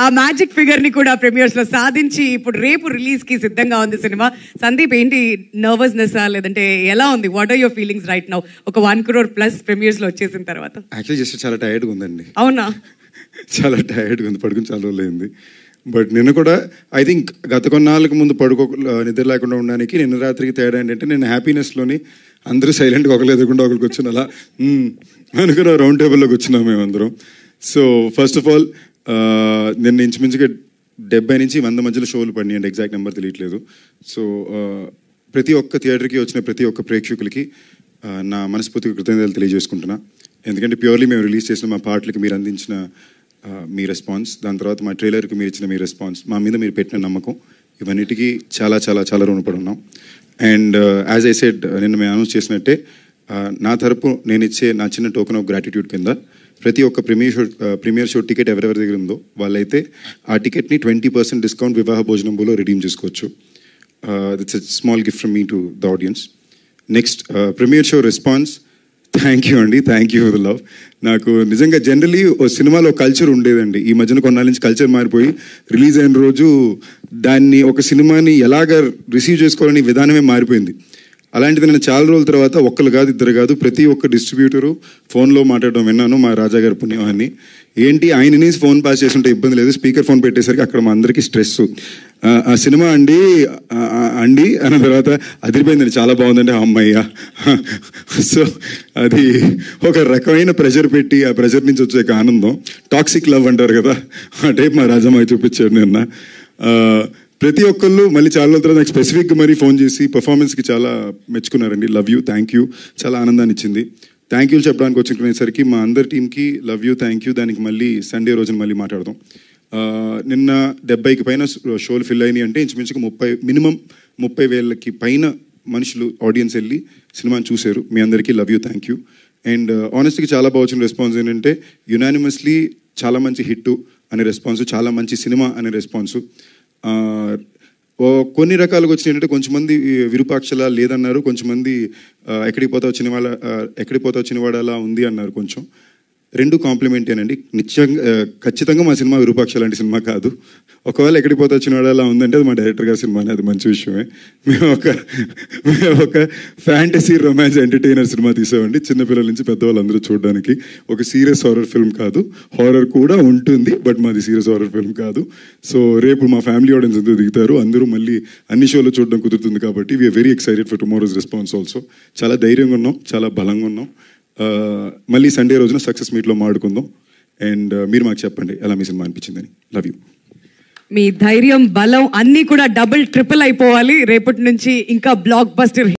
ఆ magic figure ని కూడా ప్రీమియర్స్ లో సాధించి ఇప్పుడు రేపు రిలీజ్ కి సిద్ధంగా ఉంది సినిమా. సందీప్, ఏంటి నర్వస్నెస్ లేదంటే ఎలా ఉంది? What are your feelings right now? ఒక 1 crore ప్లస్ ప్రీమియర్స్ లో వచ్చేసిన తర్వాత. యాక్చువల్లీ జస్ట్ చాలా టైర్డ్గా ఉందండి. అవునా? చాలా టైర్డ్గా ఉంది, పడుకుని చాలా రోజులు అయింది. బట్ నిన్న కూడా ఐ థింక్ గత కొన్నాళ్ళకి ముందు నిద్ర లేకుండా ఉండడానికి నిన్న రాత్రికి తేడా ఏంటంటే, నేను హ్యాపీనెస్లోని అందరూ సైలెంట్గా ఒకరు ఎదుర్కొంటే ఒకరికి వచ్చిన అలా అనుకున్న రౌండ్ టేబుల్లోకి వచ్చినాం మేమందరం. సో ఫస్ట్ ఆఫ్ ఆల్ నిన్న ఇంచుమించుగా 70 నుంచి 100 మధ్యలో షోలు పడినాయండి, ఎగ్జాక్ట్ నెంబర్ తెలియట్లేదు. సో ప్రతి ఒక్క థియేటర్కి వచ్చిన ప్రతి ఒక్క ప్రేక్షకులకి నా మనస్ఫూర్తిగా కృతజ్ఞతలు తెలియజేసుకుంటున్నా. ఎందుకంటే ప్యూర్లీ మేము రిలీజ్ చేసిన మా పాటలకి మీరు అందించిన మీ రెస్పాన్స్, దాని తర్వాత మా ట్రైలర్కి మీరు ఇచ్చిన మీ రెస్పాన్స్, మా మీద మీరు పెట్టిన నమ్మకం, ఇవన్నిటికీ చాలా చాలా చాలా రుణపడి ఉన్నాం. అండ్ యాజ్ ఐ సెడ్, నిన్న మేము అనౌన్స్ చేసినట్టే నా తరపు నేను ఇచ్చే నా చిన్న టోకెన్ ఆఫ్ గ్రాటిట్యూడ్ కింద ప్రతి ఒక్క ప్రీమియర్ షో టికెట్ ఎవరెవరి దగ్గర ఉందో వాళ్ళైతే ఆ టికెట్ని 20% డిస్కౌంట్ వివాహ భోజనంలో రిడీమ్ చేసుకోవచ్చు. It's a small gift from me to the audience. Next premiere show response, thank you అండి, thank you for the love. నాకు నిజంగా జనరలీ ఓ సినిమాలో కల్చర్ ఉండేదండి. ఈ మధ్యన కొన్నాళ్ళ నుంచి కల్చర్ మారిపోయి రిలీజ్ అయిన రోజు దాన్ని ఒక సినిమాని ఎలాగ రిసీవ్ చేసుకోవాలని విధానమే మారిపోయింది. అలాంటిది నేను చాలా రోజుల తర్వాత ఒక్కరు కాదు, ఇద్దరు కాదు, ప్రతి ఒక్క డిస్ట్రిబ్యూటరు ఫోన్లో మాట్లాడడం విన్నాను. మా రాజా గారి పుణ్యమాన్ని ఏంటి, ఆయనని ఫోన్ పాస్ చేస్తుంటే ఇబ్బంది లేదు, స్పీకర్ ఫోన్ పెట్టేసరికి అక్కడ మా అందరికీ స్ట్రెస్. ఆ సినిమా అండి అన్న తర్వాత అదిరిపోయిందండి, చాలా బాగుందండి, అమ్మయ్య. సో అది ఒక రకమైన ప్రెషర్ పెట్టి ఆ ప్రెషర్ నుంచి వచ్చే ఆనందం, టాక్సిక్ లవ్ అంటారు కదా, ఆ టైప్ మా రాజమ్మ చూపించాడు నిన్న. ప్రతి ఒక్కళ్ళు మళ్ళీ చాలా రోజుల తర్వాత నాకు స్పెసిఫిక్గా మరీ ఫోన్ చేసి పర్ఫార్మెన్స్కి చాలా మెచ్చుకున్నారండి. లవ్ యూ, థ్యాంక్ యూ, చాలా ఆనందాన్ని ఇచ్చింది. థ్యాంక్ యూ చెప్పడానికి వచ్చుకునేసరికి మా అందరి టీంకి లవ్ యూ, థ్యాంక్ యూ. దానికి మళ్ళీ సండే రోజున మళ్ళీ మాట్లాడదాం. నిన్న 70కి పైన షోలు ఫిల్ అయినాయి అంటే ఇంచుమించుగా మినిమం 30,000కి పైన మనుషులు ఆడియన్స్ వెళ్ళి సినిమాని చూశారు. మీ అందరికీ love you, thank you. And ఆనెస్ట్గా చాలా బాగా వచ్చిన రెస్పాన్స్ ఏంటంటే యునానిమస్లీ చాలా మంచి హిట్ అనే రెస్పాన్సు, చాలా మంచి సినిమా అనే రెస్పాన్సు. కొన్ని రకాలుగా వచ్చినాయంటే కొంచెంమంది విరూపాక్షలా లేదన్నారు, కొంచెంమంది ఎక్కడికి పోతా వచ్చిన వాడు అలా ఉంది అన్నారు. కొంచెం రెండు కాంప్లిమెంటేనండి. ఖచ్చితంగా మా సినిమా విరూపాక్ష లాంటి సినిమా కాదు. ఒకవేళ ఎక్కడికి పోతా వచ్చిన వాడు అలా ఉందంటే అది మా డైరెక్టర్ గారి సినిమానే, అది మంచి విషయమే. మేము ఒక ఫ్యాంటసీ రొమాన్స్ ఎంటర్టైనర్ సినిమా తీసామండి, చిన్నపిల్లల నుంచి పెద్దవాళ్ళందరూ చూడడానికి. ఒక సీరియస్ హారర్ ఫిల్మ్ కాదు, హారర్ కూడా ఉంటుంది బట్ మాది సీరియస్ హారర్ ఫిల్మ్ కాదు. సో రేపు మా ఫ్యామిలీ ఆడియన్స్ అందరూ దిగుతారు, అందరూ మళ్ళీ అన్ని షోలు చూడడం కుదురుతుంది కాబట్టి we are very excited for tomorrow's response also. చాలా ధైర్యంగా ఉన్నాం, చాలా బలంగా ఉన్నాం. మళ్ళీ సండే రోజున సక్సెస్ మీట్లో మాడుకుందాం. అండ్ మీరు మాకు చెప్పండి ఎలా మీ సినిమా అనిపించిందని. Love you. మీ ధైర్యం, బలం అన్నీ కూడా డబుల్ ట్రిపుల్ అయిపోవాలి రేపటి నుంచి. ఇంకా బ్లాక్ బస్టర్